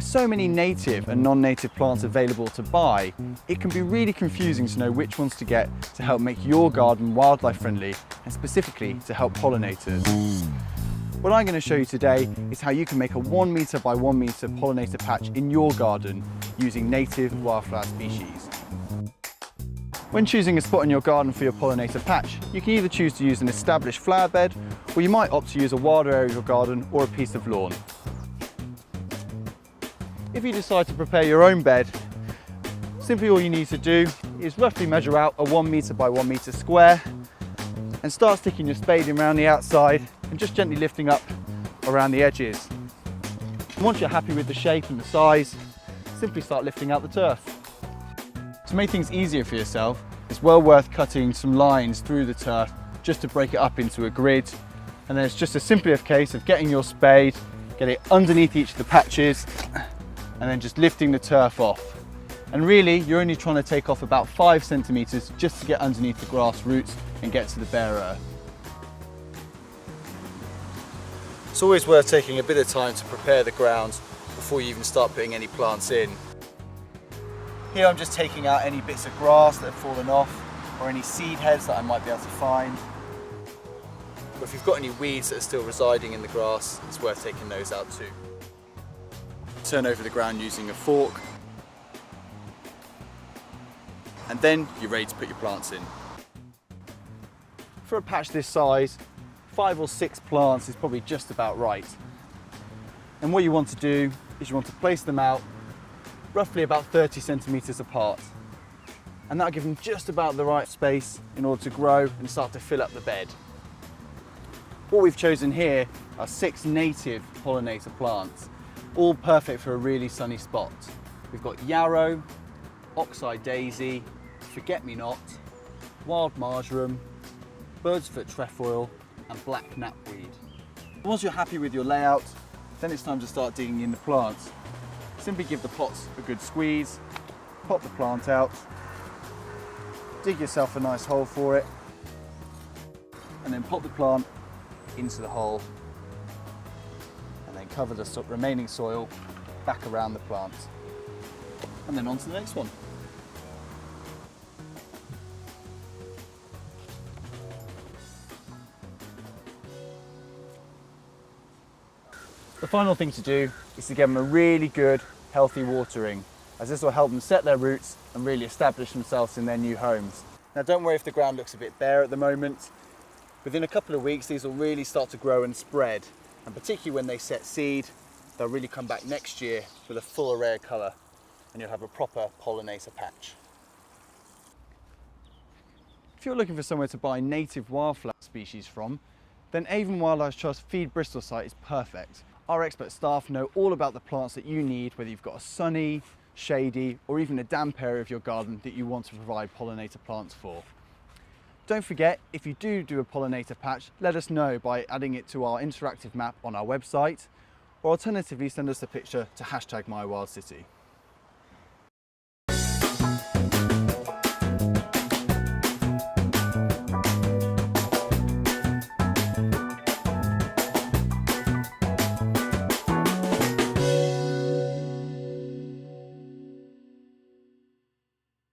With so many native and non-native plants available to buy, it can be really confusing to know which ones to get to help make your garden wildlife friendly and specifically to help pollinators. What I'm going to show you today is how you can make a 1 metre by 1 metre pollinator patch in your garden using native wildflower species. When choosing a spot in your garden for your pollinator patch, you can either choose to use an established flower bed, or you might opt to use a wilder area of your garden or a piece of lawn. If you decide to prepare your own bed, simply all you need to do is roughly measure out a 1 metre by 1 metre square and start sticking your spade in around the outside and just gently lifting up around the edges. And once you're happy with the shape and the size, simply start lifting out the turf. To make things easier for yourself, it's well worth cutting some lines through the turf just to break it up into a grid. And then it's just a simple case of getting your spade, get it underneath each of the patches, and then just lifting the turf off. And really, you're only trying to take off about 5 centimetres just to get underneath the grass roots and get to the bare earth. It's always worth taking a bit of time to prepare the ground before you even start putting any plants in. Here I'm just taking out any bits of grass that have fallen off or any seed heads that I might be able to find. But if you've got any weeds that are still residing in the grass, it's worth taking those out too. Turn over the ground using a fork, and then you're ready to put your plants in. For a patch this size, 5 or 6 plants is probably just about right. And what you want to do is you want to place them out roughly about 30 centimetres apart. And that'll give them just about the right space in order to grow and start to fill up the bed. What we've chosen here are 6 native pollinator plants, all perfect for a really sunny spot. We've got yarrow, oxeye daisy, forget-me-not, wild marjoram, bird's foot trefoil and black knapweed. Once you're happy with your layout, then it's time to start digging in the plants. Simply give the pots a good squeeze, pop the plant out, dig yourself a nice hole for it, and then pop the plant into the hole, and then cover the remaining soil back around the plant, and then on to the next one. The final thing to do is to give them a really good, healthy watering, as this will help them set their roots and really establish themselves in their new homes. Now don't worry if the ground looks a bit bare at the moment. Within a couple of weeks these will really start to grow and spread, and particularly when they set seed, they'll really come back next year with a full array of colour, and you'll have a proper pollinator patch. If you're looking for somewhere to buy native wildflower species from, then Avon Wildlife Trust Feed Bristol site is perfect. Our expert staff know all about the plants that you need, whether you've got a sunny, shady, or even a damp area of your garden that you want to provide pollinator plants for. Don't forget, if you do a pollinator patch, let us know by adding it to our interactive map on our website, or alternatively send us a picture to #MyWildCity.